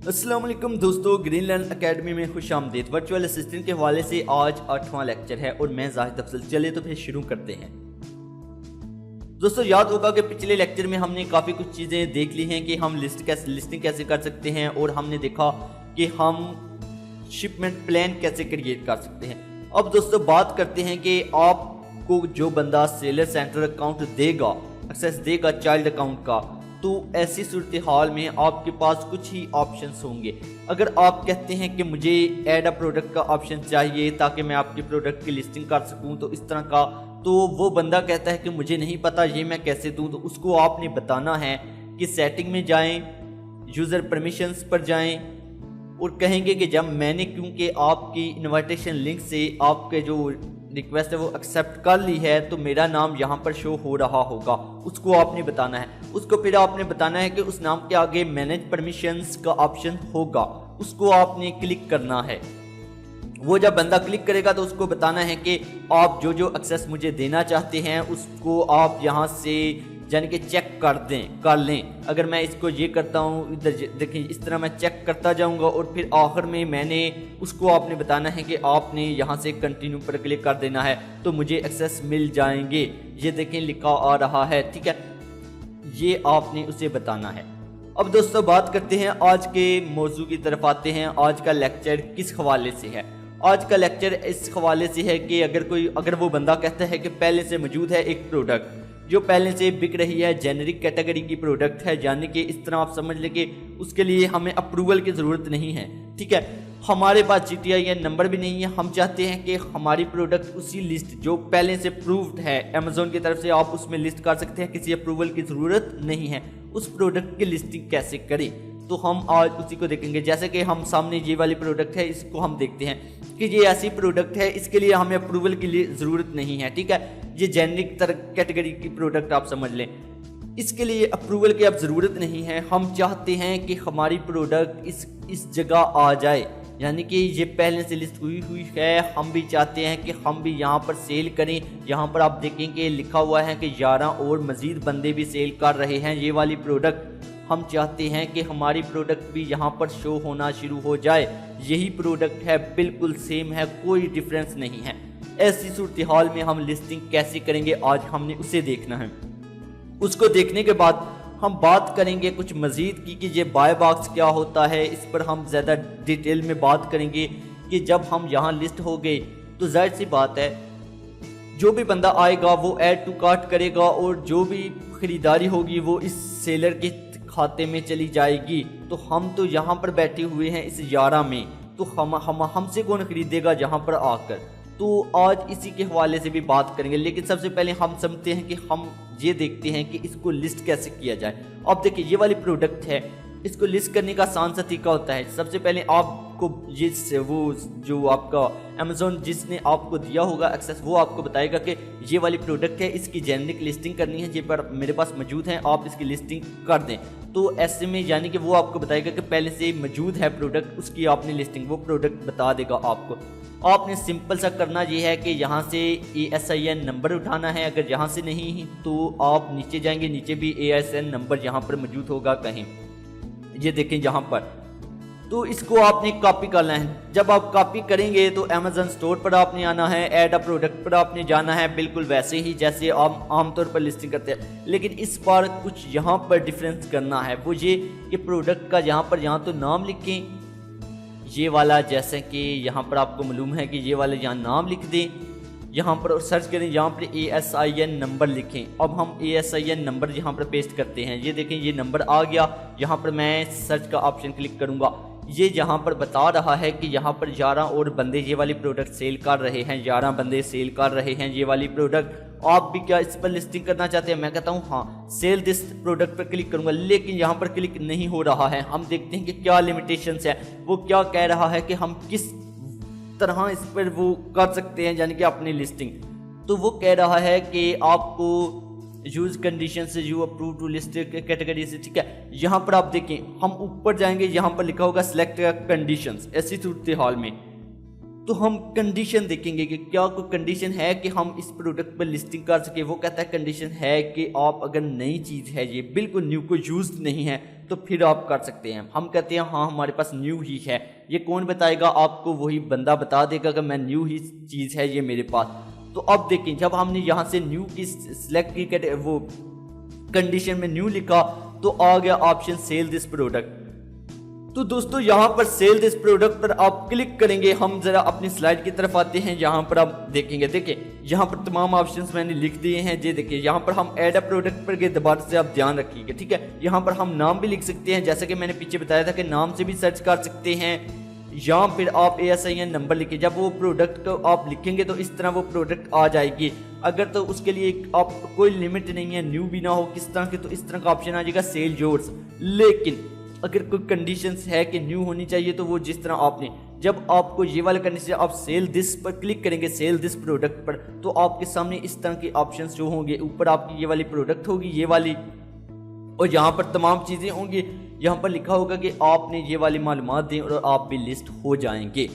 अस्सलाम वालेकुम दोस्तों, ग्रीनलैंड एकेडमी में खुश आमदीद। वर्चुअल असिस्टेंट के हवाले से आज 8वां लेक्चर है और मैं जाहिद अफजल। चले तो फिर शुरू करते हैं। दोस्तों याद होगा कि पिछले लेक्चर में हमने काफ़ी कुछ चीज़ें देख ली हैं कि हम लिस्टिंग कैसे कर सकते हैं और हमने देखा कि हम शिपमेंट प्लान कैसे क्रिएट कर सकते हैं। अब दोस्तों बात करते हैं कि आपको जो बंदा सेलर सेंटर अकाउंट देगा, एक्सेस देगा चाइल्ड अकाउंट का, तो ऐसी सूरत हाल में आपके पास कुछ ही ऑप्शंस होंगे। अगर आप कहते हैं कि मुझे ऐड अ प्रोडक्ट का ऑप्शन चाहिए ताकि मैं आपके प्रोडक्ट की लिस्टिंग कर सकूं, तो इस तरह का, तो वो बंदा कहता है कि मुझे नहीं पता ये मैं कैसे दूं, तो उसको आपने बताना है कि सेटिंग में जाएं, यूज़र परमिशंस पर जाएं और कहेंगे कि जब मैंने क्योंकि आपकी इनविटेशन लिंक से आपके जो रिक्वेस्ट है वो एक्सेप्ट कर ली है तो मेरा नाम यहाँ पर शो हो रहा होगा, उसको आपने बताना है। उसको फिर आपने बताना है कि उस नाम के आगे मैनेज परमिशंस का ऑप्शन होगा, उसको आपने क्लिक करना है। वो जब बंदा क्लिक करेगा तो उसको बताना है कि आप जो जो एक्सेस मुझे देना चाहते हैं उसको आप यहाँ से यानी कि चेक कर लें। अगर मैं इसको ये करता हूँ, इधर देखिए इस तरह मैं चेक करता जाऊँगा और फिर आखिर में मैंने उसको आपने बताना है कि आपने यहाँ से कंटिन्यू पर क्लिक कर देना है तो मुझे एक्सेस मिल जाएंगे। ये देखें लिखा आ रहा है, ठीक है, ये आपने उसे बताना है। अब दोस्तों बात करते हैं आज के मौजू की तरफ आते हैं। आज का लेक्चर किस हवाले से है? आज का लेक्चर इस हवाले से है कि अगर वो बंदा कहता है कि पहले से मौजूद है एक प्रोडक्ट जो पहले से बिक रही है, जेनेरिक कैटेगरी की प्रोडक्ट है, यानी कि इस तरह आप समझ लें कि उसके लिए हमें अप्रूवल की ज़रूरत नहीं है, ठीक है। हमारे पास GTIN नंबर भी नहीं है। हम चाहते हैं कि हमारी प्रोडक्ट उसी लिस्ट जो पहले से प्रूव्ड है अमेजोन की तरफ से, आप उसमें लिस्ट कर सकते हैं, किसी अप्रूवल की ज़रूरत नहीं है। उस प्रोडक्ट की लिस्टिंग कैसे करें तो हम आज उसी को देखेंगे। जैसे कि हम सामने ये वाली प्रोडक्ट है, इसको हम देखते हैं कि ये ऐसी प्रोडक्ट है, इसके लिए हमें अप्रूवल की लिए ज़रूरत नहीं है, ठीक है। ये जेनेरिक कैटेगरी की प्रोडक्ट आप समझ लें, इसके लिए अप्रूवल की अब ज़रूरत नहीं है। हम चाहते हैं कि हमारी प्रोडक्ट इस जगह आ जाए, यानी कि ये पहले से लिस्ट हुई है। हम भी चाहते हैं कि हम भी यहाँ पर सेल करें। यहाँ पर आप देखेंगे लिखा हुआ है कि 11 और मज़ीद बंदे भी सेल कर रहे हैं ये वाली प्रोडक्ट। हम चाहते हैं कि हमारी प्रोडक्ट भी यहाँ पर शो होना शुरू हो जाए। यही प्रोडक्ट है, बिल्कुल सेम है, कोई डिफरेंस नहीं है। ऐसी सूरत हाल में हम लिस्टिंग कैसे करेंगे, आज हमने उसे देखना है। उसको देखने के बाद हम बात करेंगे कुछ मज़ीद की कि ये बाय बॉक्स क्या होता है। इस पर हम ज़्यादा डिटेल में बात करेंगे कि जब हम यहाँ लिस्ट हो गए तो जाहिर सी बात है जो भी बंदा आएगा वो ऐड टू कार्ट करेगा और जो भी ख़रीदारी होगी वो इस सेलर के खाते में चली जाएगी। तो हम तो यहाँ पर बैठे हुए हैं इस 11 में, तो हमसे कौन खरीदेगा यहाँ पर आकर। तो आज इसी के हवाले से भी बात करेंगे, लेकिन सबसे पहले हम समझते हैं कि हम ये देखते हैं कि इसको लिस्ट कैसे किया जाए। अब देखिए ये वाली प्रोडक्ट है, इसको लिस्ट करने का आसान सा तरीका होता है। सबसे पहले आपको वो जो आपका अमेजोन जिसने आपको दिया होगा एक्सेस, वो आपको बताएगा कि ये वाली प्रोडक्ट है, इसकी जेनेरिक लिस्टिंग करनी है, ये पर मेरे पास मौजूद है, आप इसकी लिस्टिंग कर दें। तो ऐसे में यानी कि वो आपको बताएगा कि पहले से मौजूद है प्रोडक्ट, उसकी आपने लिस्टिंग, वो प्रोडक्ट बता देगा आपको। आपने सिंपल सा करना ये है कि यहाँ से ASIN नंबर उठाना है। अगर यहाँ से नहीं तो आप नीचे जाएंगे, नीचे भी ASIN नंबर यहाँ पर मौजूद होगा कहीं, ये देखें यहाँ पर। तो इसको आपने कॉपी करना है। जब आप कॉपी करेंगे तो अमेजन स्टोर पर आपने आना है, ऐड अ प्रोडक्ट पर आपने जाना है, बिल्कुल वैसे ही जैसे आप आमतौर पर लिस्टिंग करते हैं। लेकिन इस बार कुछ यहाँ पर डिफरेंस करना है, वो ये कि प्रोडक्ट का यहाँ तो नाम लिखें ये वाला, जैसे कि यहाँ पर आपको मालूम है कि ये वाले यहाँ नाम लिख दें, यहाँ पर सर्च करें, यहाँ पर ASIN नंबर लिखें। अब हम ASIN नंबर यहाँ पर पेस्ट करते हैं, ये देखें ये नंबर आ गया। यहाँ पर मैं सर्च का ऑप्शन क्लिक करूँगा, ये यहाँ पर बता रहा है कि यहाँ पर 11 और बंदे ये वाली प्रोडक्ट सेल कर रहे हैं, 11 बंदे सेल कर रहे हैं ये वाली प्रोडक्ट। आप भी क्या इस पर लिस्टिंग करना चाहते हैं? मैं कहता हूँ हाँ, सेल दिस प्रोडक्ट पर क्लिक करूँगा, लेकिन यहाँ पर क्लिक नहीं हो रहा है। हम देखते हैं कि क्या लिमिटेशंस है, वो क्या कह रहा है कि हम किस तरह इस पर वो कर सकते हैं, यानी कि अपनी लिस्टिंग। तो वो कह रहा है कि आपको यूज कंडीशन से you approve to list category से, ठीक है। यहाँ पर आप देखें, हम ऊपर जाएंगे, यहाँ पर लिखा होगा सिलेक्ट कंडीशंस। ऐसी सूरत हाल में तो हम कंडीशन देखेंगे कि क्या कोई कंडीशन है कि हम इस प्रोडक्ट पर लिस्टिंग कर सके। वो कहता है कंडीशन है कि आप अगर नई चीज़ है, ये बिल्कुल न्यू, कोई यूज नहीं है, तो फिर आप कर सकते हैं। हम कहते हैं हाँ हमारे पास न्यू ही है। ये कौन बताएगा आपको? वही बंदा बता देगा कि मैं न्यू ही चीज़ है ये मेरे पास। तो अब देखें, जब हमने यहाँ से न्यू की सिलेक्ट की, वो कंडीशन में न्यू लिखा, तो आ गया ऑप्शन सेल दिस प्रोडक्ट। तो दोस्तों यहाँ पर सेल दिस प्रोडक्ट पर आप क्लिक करेंगे। हम जरा अपनी स्लाइड की तरफ आते हैं। यहाँ पर आप देखेंगे, देखिए यहाँ पर तमाम ऑप्शंस मैंने लिख दिए हैं। ये देखिए यहाँ पर हम ऐड अ प्रोडक्ट पर गए, दोबारा से आप ध्यान रखिएगा, ठीक है। यहाँ पर हम नाम भी लिख सकते हैं, जैसा कि मैंने पीछे बताया था कि नाम से भी सर्च कर सकते हैं। या फिर आप ASIN नंबर लिखिए। जब वो प्रोडक्ट को आप लिखेंगे तो इस तरह वो प्रोडक्ट आ जाएगी। अगर तो उसके लिए आप कोई लिमिट नहीं है, न्यू भी ना हो किस तरह के, तो इस तरह का ऑप्शन आ जाएगा सेल योर्स। लेकिन अगर कोई कंडीशंस है कि न्यू होनी चाहिए, तो वो जिस तरह आपने, जब आपको ये वाला कंडीशन, आप सेल दिस पर क्लिक करेंगे, सेल दिस प्रोडक्ट पर, तो आपके सामने इस तरह के ऑप्शंस जो होंगे, ऊपर आपकी ये वाली प्रोडक्ट होगी, ये वाली, और यहाँ पर तमाम चीज़ें होंगी। यहाँ पर लिखा होगा कि आपने ये वाली मालूमात दें और आप भी लिस्ट हो जाएंगे।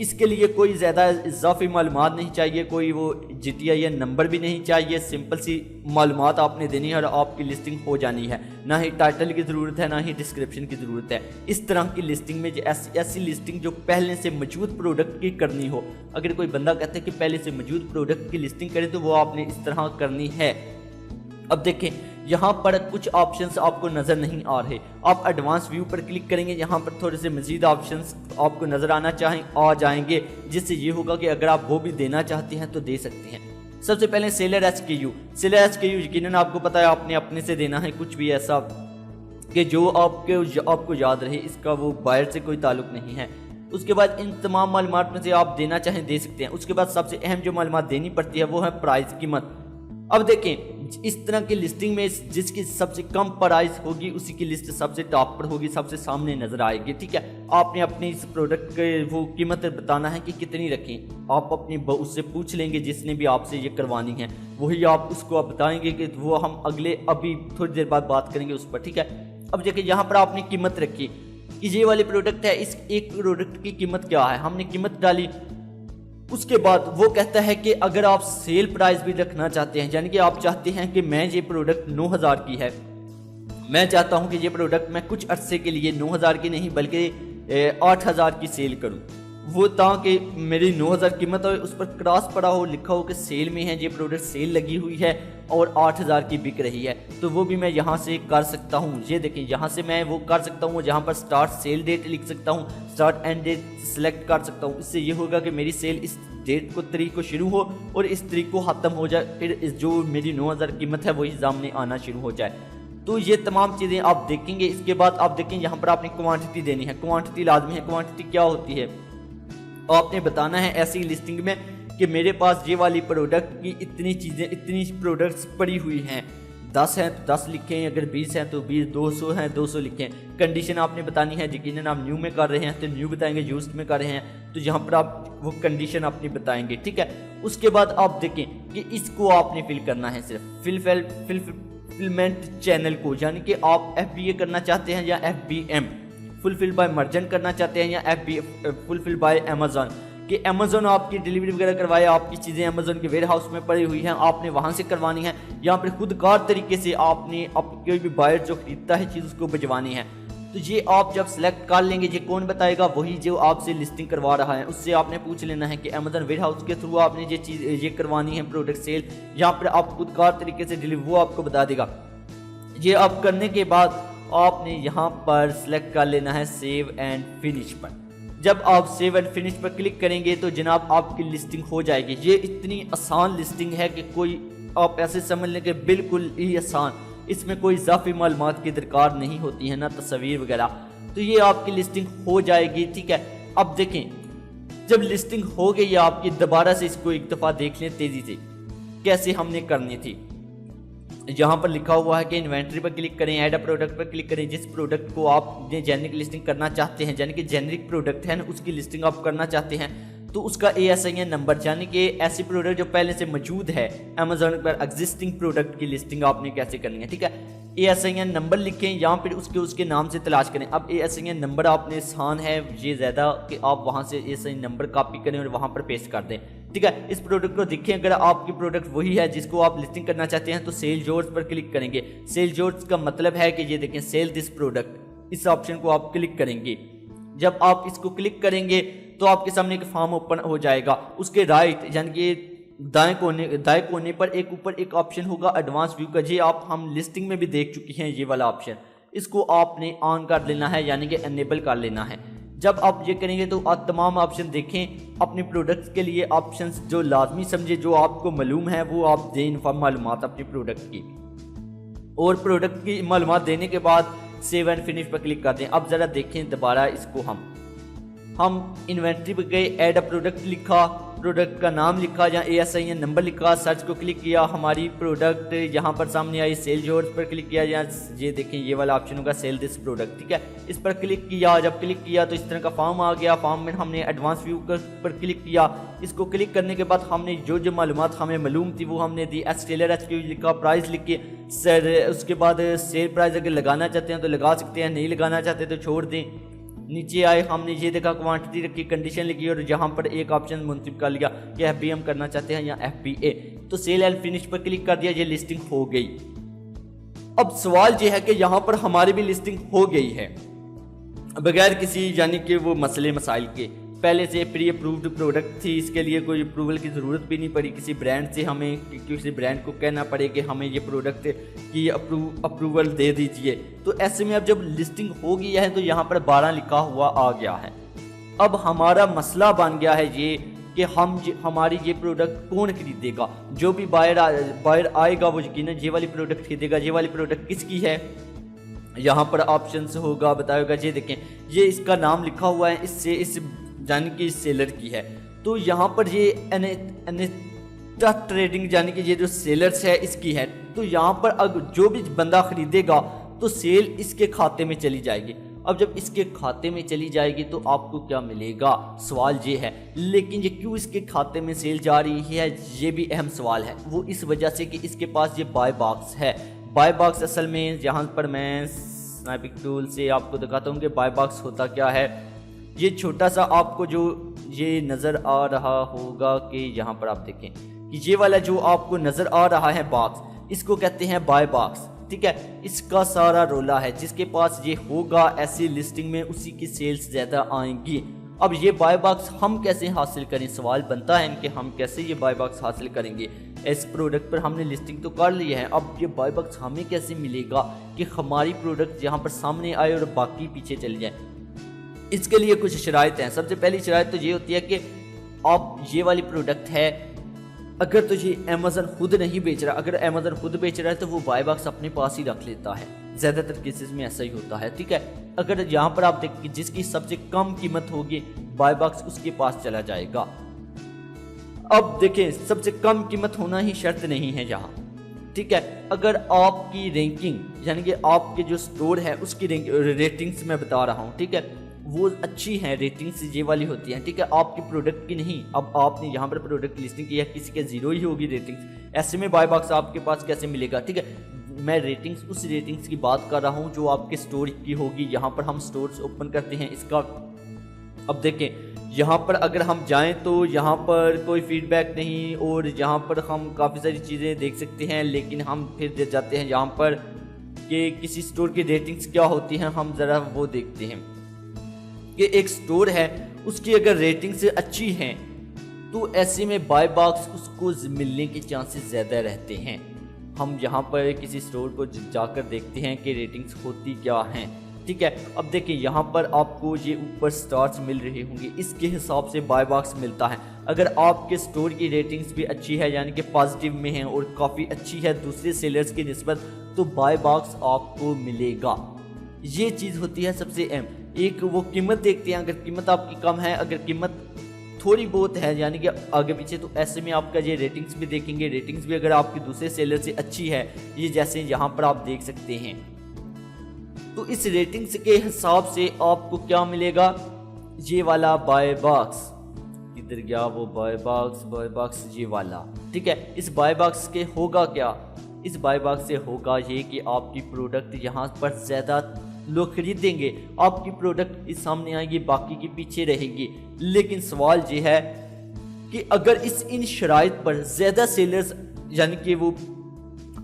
इसके लिए कोई ज़्यादा इजाफी मालूमात नहीं चाहिए, कोई वो GTIN नंबर भी नहीं चाहिए। सिंपल सी मालूमात आपने देनी है और आपकी लिस्टिंग हो जानी है। ना ही टाइटल की ज़रूरत है, ना ही डिस्क्रिप्शन की ज़रूरत है। इस तरह की लिस्टिंग में ऐसी लिस्टिंग जो पहले से मौजूद प्रोडक्ट की करनी हो। अगर कोई बंदा कहता है कि पहले से मौजूद प्रोडक्ट की लिस्टिंग करें, तो वो आपने इस तरह करनी है। अब देखें यहाँ पर कुछ ऑप्शंस आपको नज़र नहीं आ रहे। आप एडवांस व्यू पर क्लिक करेंगे, यहाँ पर थोड़े से मजीद ऑप्शंस आपको नज़र आ जाएंगे, जिससे ये होगा कि अगर आप वो भी देना चाहते हैं तो दे सकते हैं। सबसे पहले सेलर SKU। सेलर SKU यकीनन आपको पता है, आपने अपने से देना है कुछ भी ऐसा कि जो आपको याद रहे, इसका वो बायर से कोई ताल्लुक नहीं है। उसके बाद इन तमाम मालूमात में से आप देना चाहें दे सकते हैं। उसके बाद सबसे अहम जो मालूमात देनी पड़ती है वो है प्राइस, कीमत। अब देखें इस तरह की लिस्टिंग में जिसकी सबसे कम प्राइस होगी उसी की लिस्ट सबसे टॉप पर होगी, सबसे सामने नजर आएगी, ठीक है। आपने अपने इस प्रोडक्ट के वो कीमत बताना है कि कितनी रखें। आप अपनी उससे पूछ लेंगे जिसने भी आपसे ये करवानी है, वही आप उसको आप बताएंगे कि वो हम अभी थोड़ी देर बाद बात करेंगे उस पर, ठीक है। अब देखिए यहाँ पर आपने कीमत रखी कि ये वाली प्रोडक्ट है, इस एक प्रोडक्ट की कीमत क्या है, हमने कीमत डाली। उसके बाद वो कहता है कि अगर आप सेल प्राइस भी रखना चाहते हैं, यानी कि आप चाहते हैं कि मैं ये प्रोडक्ट 9000 की है, मैं चाहता हूं कि ये प्रोडक्ट मैं कुछ अरसे के लिए 9000 की नहीं बल्कि 8000 की सेल करूं, वो ताकि मेरी 9000 कीमत हो, उस पर क्रॉस पड़ा हो, लिखा हो कि सेल में है, ये प्रोडक्ट सेल लगी हुई है और 8000 की बिक रही है, तो वो भी मैं यहाँ से कर सकता हूँ। ये देखें यहाँ से मैं वो कर सकता हूँ, जहाँ पर स्टार्ट सेल डेट लिख सकता हूँ, स्टार्ट एंड डेट सिलेक्ट कर सकता हूँ। इससे ये होगा कि मेरी सेल इस डेट को तारीख को शुरू हो और इस तारीख को ख़त्म हो जाए, फिर जो मेरी 9000 कीमत है वही सामने आना शुरू हो जाए। तो ये तमाम चीज़ें आप देखेंगे। इसके बाद आप देखें यहाँ पर आपने क्वांटिटी देनी है, क्वांटिटी लाजमी है। क्वांटिटी क्या होती है, आपने बताना है ऐसी लिस्टिंग में कि मेरे पास ये वाली प्रोडक्ट की इतनी चीज़ें, इतनी प्रोडक्ट्स पड़ी हुई हैं, 10 हैं तो 10 लिखें, अगर 20 हैं तो 20, 200 हैं 200 लिखें। कंडीशन आपने बतानी है, यकीनन आप न्यू में कर रहे हैं तो न्यू बताएंगे, यूज्ड में कर रहे हैं तो यहाँ पर आप वो कंडीशन अपनी बताएंगे, ठीक है। उसके बाद आप देखें कि इसको आपने फिल करना है, सिर्फ फिलमेंट चैनल को, यानी कि आप FBA करना चाहते हैं या FBM फुलफिल बाय मर्चेंट करना चाहते हैं, या FBA फुलफिल बाय अमेजोन, कि अमेजोन आपकी डिलीवरी वगैरह करवाए, आपकी चीज़ें अमेजोन के वेयर हाउस में पड़ी हुई हैं, आपने वहाँ से करवानी है, या फिर खुदकार तरीके से आपने कोई भी बायर जो खरीदता है चीज़ उसको भिजवानी है। तो ये आप जब सेलेक्ट कर लेंगे, ये कौन बताएगा, वही जो आपसे लिस्टिंग करवा रहा है, उससे आपने पूछ लेना है कि अमेजोन वेयर हाउस के थ्रू आपने ये चीज़ ये करवानी है प्रोडक्ट सेल, या फिर आप खुदकार तरीके से डिलीवरी, वो आपको बता देगा। ये आप करने के बाद आपने यहाँ पर सिलेक्ट कर लेना है सेव एंड फिनिश पर। जब आप सेव एंड फिनिश पर क्लिक करेंगे तो जनाब आपकी लिस्टिंग हो जाएगी। ये इतनी आसान लिस्टिंग है कि कोई आप ऐसे समझ लें कि बिल्कुल ही आसान, इसमें कोई इजाफी मालूमात की दरकार नहीं होती है, ना तस्वीर वगैरह। तो ये आपकी लिस्टिंग हो जाएगी, ठीक है। अब देखें जब लिस्टिंग हो गई आपकी, दोबारा से इसको एक दफ़ा देख लें तेज़ी से कैसे हमने करनी थी। यहाँ पर लिखा हुआ है कि इन्वेंट्री पर क्लिक करें, ऐड अ प्रोडक्ट पर क्लिक करें। जिस प्रोडक्ट को आप जेनरिक लिस्टिंग करना चाहते हैं, यानी कि जेनरिक प्रोडक्ट है ना, उसकी लिस्टिंग आप करना चाहते हैं, तो उसका ASIN नंबर, यानी कि ऐसी प्रोडक्ट जो पहले से मौजूद है अमेजोन पर, एग्जिस्टिंग प्रोडक्ट की लिस्टिंग आपने कैसे करनी है, ठीक है। ASIN नंबर लिखें या फिर उसके नाम से तलाश करें। अब ASIN नंबर आपने आसान है ये ज़्यादा कि आप वहाँ से ASIN नंबर कॉपी करें और वहाँ पर पेस्ट कर दें, ठीक है। इस प्रोडक्ट को देखें, अगर आपकी प्रोडक्ट वही है जिसको आप लिस्टिंग करना चाहते हैं तो सेल जॉर्ज पर क्लिक करेंगे। सेल जॉर्ज का मतलब है कि ये देखें सेल दिस प्रोडक्ट, इस ऑप्शन को आप क्लिक करेंगे। जब आप इसको क्लिक करेंगे तो आपके सामने एक फॉर्म ओपन हो जाएगा। उसके राइट यानी कि दाएं कोने पर ऊपर एक ऑप्शन होगा एडवांस व्यू का। ये आप हम लिस्टिंग में भी देख चुकी हैं, ये वाला ऑप्शन, इसको आपने ऑन कर लेना है यानी कि एनेबल कर लेना है। जब आप ये करेंगे तो आप तमाम ऑप्शन देखें, अपने प्रोडक्ट्स के लिए ऑप्शंस जो लाजमी समझे, जो आपको मालूम है वो आप दें मालूमात अपने प्रोडक्ट की, और प्रोडक्ट की मालूमात देने के बाद सेव एंड फिनिश पर क्लिक कर दें। अब ज़रा देखें दोबारा इसको, हम इन्वेंट्री पर गए, ऐड अ प्रोडक्ट लिखा, प्रोडक्ट का नाम लिखा या ASIN नंबर लिखा, सर्च को क्लिक किया, हमारी प्रोडक्ट यहाँ पर सामने आई। सेल जॉर्ज पर क्लिक किया या ये देखें ये वाला ऑप्शन होगा सेल दिस प्रोडक्ट, ठीक है। इस पर क्लिक किया, जब क्लिक किया तो इस तरह का फॉर्म आ गया। फॉर्म में हमने एडवांस व्यू पर क्लिक किया। इसको क्लिक करने के बाद हमने जो मालूमात हमें मालूम थी वो हमने दी। एस्टेलर HQ लिखा, प्राइस लिख के सर, उसके बाद सेल प्राइस अगर लगाना चाहते हैं तो लगा सकते हैं, नहीं लगाना चाहते तो छोड़ दें। नीचे आए, हमने ये देखा क्वांटिटी रखी, कंडीशन लिखी और यहाँ पर एक ऑप्शन मुंतब कर लिया कि FBM करना चाहते हैं या FBA, तो सेल एंड फिनिश पर क्लिक कर दिया, ये लिस्टिंग हो गई। अब सवाल ये है कि यहाँ पर हमारी भी लिस्टिंग हो गई है बगैर किसी यानी कि वो मसले मसाइल के। पहले से प्री अप्रूव्ड प्रोडक्ट थी, इसके लिए कोई अप्रूवल की ज़रूरत भी नहीं पड़ी किसी ब्रांड से, हमें किसी ब्रांड को कहना पड़े कि हमें ये प्रोडक्ट की अप्रूवल दे दीजिए। तो ऐसे में अब जब लिस्टिंग हो गई है तो यहाँ पर 12 लिखा हुआ आ गया है। अब हमारा मसला बन गया है ये कि हमारी ये प्रोडक्ट कौन खरीदेगा। जो भी बायर आएगा वो यकीनन ये वाली प्रोडक्ट खरीदेगा। ये वाली प्रोडक्ट किसकी है, यहाँ पर ऑप्शंस होगा, बताएगा। ये देखें ये इसका नाम लिखा हुआ है, इससे इस यानी कि सेलर की है। तो यहाँ पर ये अनेटा ट्रेडिंग यानी कि ये जो सेलर्स है इसकी है। तो यहाँ पर अगर जो भी बंदा खरीदेगा तो सेल इसके खाते में चली जाएगी। अब जब इसके खाते में चली जाएगी तो आपको क्या मिलेगा, सवाल ये है। लेकिन ये क्यों इसके खाते में सेल जा रही है, ये भी अहम सवाल है। वो इस वजह से कि इसके पास ये बाय बॉक्स है। बाय बॉक्स असल में यहाँ पर मैं स्नाइपिंग टूल से आपको दिखाता हूँ कि बाय बॉक्स होता क्या है। ये छोटा सा आपको जो ये नज़र आ रहा होगा कि यहाँ पर आप देखें कि ये वाला जो आपको नज़र आ रहा है बॉक्स, इसको कहते हैं बाय बॉक्स, ठीक है। इसका सारा रोला है, जिसके पास ये होगा ऐसी लिस्टिंग में उसी की सेल्स ज़्यादा आएंगी। अब ये बाय बॉक्स हम कैसे हासिल करें, सवाल बनता है कि हम कैसे ये बाय बॉक्स हासिल करेंगे। इस प्रोडक्ट पर हमने लिस्टिंग तो कर ली है, अब ये बाय बॉक्स हमें कैसे मिलेगा कि हमारी प्रोडक्ट यहाँ पर सामने आए और बाकी पीछे चली जाए। इसके लिए कुछ शराइत हैं। सबसे पहली शराइत तो ये होती है कि आप ये वाली प्रोडक्ट है, अगर तो ये अमेज़न खुद नहीं बेच रहा, अगर अमेज़न खुद बेच रहा है तो वो बाय बॉक्स अपने पास ही रख लेता है। ज़्यादातर केसेस में ऐसा ही होता है, ठीक है। अगर यहाँ पर आप देखिए जिसकी सबसे कम कीमत होगी बाय बॉक्स उसके पास चला जाएगा। अब देखें सबसे कम कीमत होना ही शर्त नहीं है यहाँ, ठीक है। अगर आपकी रैंकिंग यानी कि आपके जो स्टोर है उसकी रेटिंग्स मैं बता रहा हूँ, ठीक है, वो अच्छी है, रेटिंग्स ये वाली होती हैं, ठीक है, आपकी प्रोडक्ट की नहीं। अब आपने यहाँ पर प्रोडक्ट लिस्टिंग की है, किसी के 0 ही होगी रेटिंग्स, ऐसे में बाय बॉक्स आपके पास कैसे मिलेगा, ठीक है। मैं रेटिंग्स उस रेटिंग्स की बात कर रहा हूँ जो आपके स्टोर की होगी। यहाँ पर हम स्टोर्स ओपन करते हैं इसका। अब देखें यहाँ पर अगर हम जाएं तो यहाँ पर कोई फीडबैक नहीं, और यहाँ पर हम काफ़ी सारी चीज़ें देख सकते हैं। लेकिन हम फिर जाते हैं यहाँ पर कि किसी स्टोर की रेटिंग्स क्या होती हैं, हम ज़रा वो देखते हैं कि एक स्टोर है उसकी अगर रेटिंग्स अच्छी हैं तो ऐसे में बाय बॉक्स उसको मिलने के चांसेस ज़्यादा रहते हैं। हम यहाँ पर किसी स्टोर को जाकर देखते हैं कि रेटिंग्स होती क्या हैं, ठीक है। अब देखिए यहाँ पर आपको ये ऊपर स्टार्स मिल रहे होंगे, इसके हिसाब से बाय बॉक्स मिलता है। अगर आपके स्टोर की रेटिंग्स भी अच्छी है यानी कि पॉजिटिव में है और काफ़ी अच्छी है दूसरे सेलर्स की निस्बत, तो बाय बॉक्स आपको मिलेगा। ये चीज़ होती है सबसे अहम। एक वो कीमत देखते हैं, अगर कीमत आपकी कम है, अगर कीमत थोड़ी बहुत है यानी कि आगे पीछे, तो ऐसे में आपका ये रेटिंग्स भी देखेंगे। रेटिंग्स भी अगर आपकी दूसरे सेलर से अच्छी है, ये जैसे यहाँ पर आप देख सकते हैं, तो इस रेटिंग्स के हिसाब से आपको क्या मिलेगा, ये वाला बाय बॉक्स। किधर गया वो बाय बॉक्स ये वाला, ठीक है। इस बाय बॉक्स के होगा क्या, इस बाय बॉक्स से होगा ये कि आपकी प्रोडक्ट यहाँ पर ज़्यादा लोग खरीदेंगे, आपकी प्रोडक्ट इस सामने आएगी, बाकी की पीछे रहेगी। लेकिन सवाल ये है कि अगर इन शराइत पर ज़्यादा सेलर्स यानी कि वो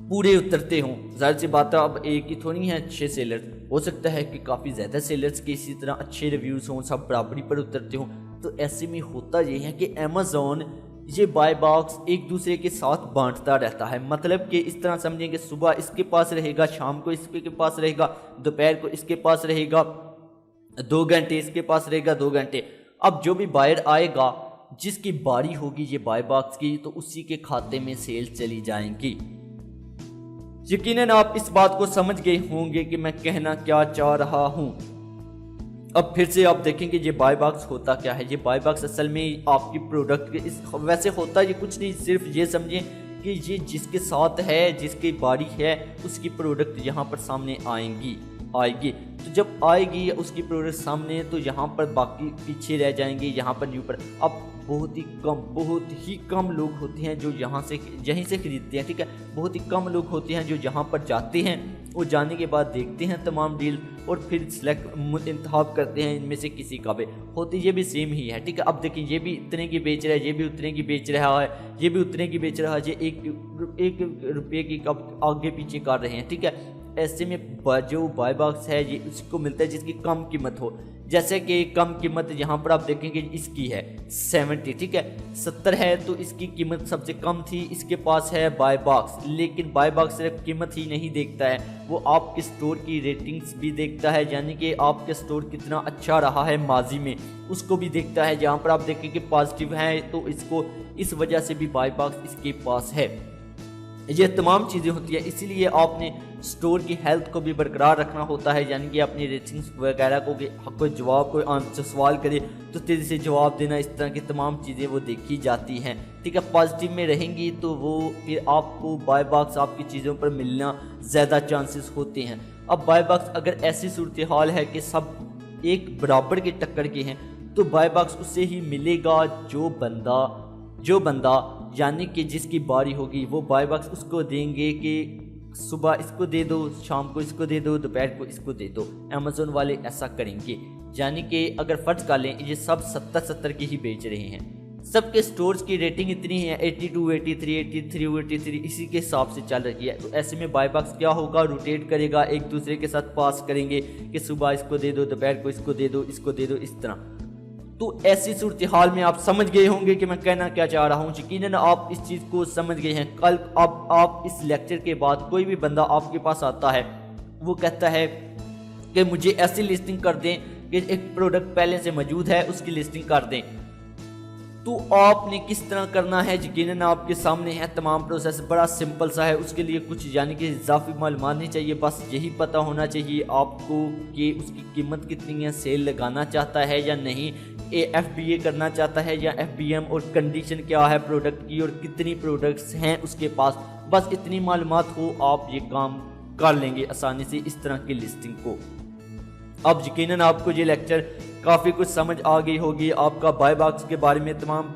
पूरे उतरते हों, ज़ाहिर सी बात है अब एक ही थोड़ी है अच्छे सेलर, हो सकता है कि काफ़ी ज़्यादा सेलर्स के इसी तरह अच्छे रिव्यूज़ हों, सब बराबरी पर उतरते हों। तो ऐसे में होता ये है कि अमेज़ॉन ये बाय बॉक्स एक दूसरे के साथ बांटता रहता है। मतलब कि इस तरह समझें कि सुबह इसके पास रहेगा, शाम को इसके पास रहेगा, दोपहर को इसके पास रहेगा, 2 घंटे इसके पास रहेगा, 2 घंटे। अब जो भी बायर आएगा, जिसकी बारी होगी ये बाय बॉक्स की, तो उसी के खाते में सेल चली जाएंगी। यकीनन आप इस बात को समझ गए होंगे कि मैं कहना क्या चाह रहा हूं। अब फिर से आप देखेंगे ये बाय बॉक्स होता क्या है। ये बाय बॉक्स असल में आपकी प्रोडक्ट के वैसे होता ये कुछ नहीं, सिर्फ ये समझें कि ये जिसके साथ है, जिसकी बारी है, उसकी प्रोडक्ट यहाँ पर सामने आएगी। तो जब आएगी उसकी प्रोडक्ट सामने, तो यहाँ पर बाकी पीछे रह जाएंगे, यहाँ पर न्यू पर। अब बहुत ही कम लोग होते हैं जो यहीं से खरीदते हैं, ठीक है। बहुत ही कम लोग होते हैं जो यहाँ पर जाते हैं और जाने के बाद देखते हैं तमाम डील और फिर इंतखाब करते हैं इनमें से किसी का भी। होती ये भी सेम ही है, ठीक है। अब देखिए ये भी इतने की बेच रहा है, ये भी उतने की बेच रहा है, ये भी उतने की बेच रहा है, ये एक रुपये की कप आगे पीछे कर रहे हैं, ठीक है। ऐसे में जो बाय बॉक्स है ये उसको मिलता है जिसकी कम कीमत हो। जैसे कि कम कीमत यहाँ पर आप देखेंगे इसकी है 70, ठीक है। 70 है तो इसकी कीमत सबसे कम थी, इसके पास है बाय बॉक्स। लेकिन बाय बॉक्स सिर्फ कीमत ही नहीं देखता है, वो आपके स्टोर की रेटिंग्स भी देखता है, यानी कि आपके स्टोर कितना अच्छा रहा है माजी में, उसको भी देखता है। जहाँ पर आप देखेंगे पॉजिटिव है तो इसको इस वजह से भी बाय बॉक्स इसके पास है। ये तमाम चीज़ें होती हैं, इसीलिए आपने स्टोर की हेल्थ को भी बरकरार रखना होता है, यानी कि अपनी रेटिंग्स वगैरह को कोई जवाब कोई आंसर सवाल करे तो तेज़ी से जवाब देना, इस तरह की तमाम चीज़ें वो देखी जाती हैं, ठीक है। पॉजिटिव में रहेंगी तो वो फिर आपको बाय बॉक्स आपकी चीज़ों पर मिलना ज़्यादा चांसेस होते हैं। अब बाय बॉक्स अगर ऐसी सूरत हाल है कि सब एक बराबर के टक्कर के हैं, तो बाय बॉक्स उससे ही मिलेगा जो बंदा यानी कि जिसकी बारी होगी, वो बाय बॉक्स उसको देंगे कि सुबह इसको दे दो, शाम को इसको दे दो, दोपहर को इसको दे दो। अमेज़ॉन वाले ऐसा करेंगे, यानी कि अगर फ़र्ज कर लें ये सब 70 की ही बेच रहे हैं, सबके स्टोर्स की रेटिंग इतनी है 82, 83, 83, इसी के हिसाब से चल रही है। तो ऐसे में बाय बॉक्स क्या होगा, रोटेट करेगा, एक दूसरे के साथ पास करेंगे कि सुबह इसको दे दो, दोपहर को इसको दे दो, इसको दे दो, इस तरह। तो ऐसी सूरत हाल में आप समझ गए होंगे कि मैं कहना क्या चाह रहा हूँ। यकीनन आप इस चीज़ को समझ गए हैं। कल अब आप इस लेक्चर के बाद कोई भी बंदा आपके पास आता है, वो कहता है कि मुझे ऐसी लिस्टिंग कर दें कि एक प्रोडक्ट पहले से मौजूद है उसकी लिस्टिंग कर दें, तो आपने किस तरह करना है यकीनन आपके सामने है। तमाम प्रोसेस बड़ा सिंपल सा है, उसके लिए कुछ यानी कि इजाफी मालूमात नहीं चाहिए, बस यही पता होना चाहिए आपको कि उसकी कीमत कितनी है, सेल लगाना चाहता है या नहीं, FBA करना चाहता है या FBM, और कंडीशन क्या है प्रोडक्ट की और कितनी प्रोडक्ट्स हैं उसके पास। बस इतनी मालूमात हो आप ये काम कर लेंगे आसानी से इस तरह की लिस्टिंग को। अब यकीनन आपको ये लेक्चर काफ़ी कुछ समझ आ गई होगी, आपका बाय बॉक्स के बारे में तमाम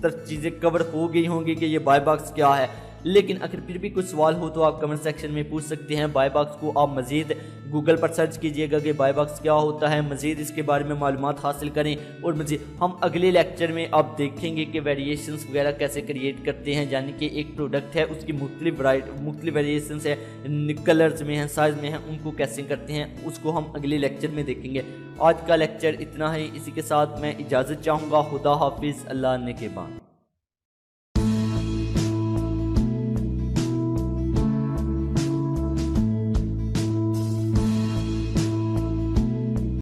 चीज़ें कवर हो गई होंगी कि ये बाय बॉक्स क्या है। लेकिन अगर फिर भी कुछ सवाल हो तो आप कमेंट सेक्शन में पूछ सकते हैं। बाय बॉक्स को आप मज़ीद गूगल पर सर्च कीजिएगा कि बाय बॉक्स क्या होता है, मज़ीद इसके बारे में मालूमात हासिल करें। और मज़ीद हम अगले लेक्चर में आप देखेंगे कि वेरिएशंस वगैरह कैसे क्रिएट करते हैं, यानी कि एक प्रोडक्ट है उसकी मुख्तलिफ वेरिएशंस है, कलर्स में हैं, साइज़ में हैं, उनको कैसे करते हैं उसको हम अगले लेक्चर में देखेंगे। आज का लेक्चर इतना ही, इसी के साथ मैं इजाज़त चाहूँगा। खुदा हाफिज़, अल्लाह ने के बाद।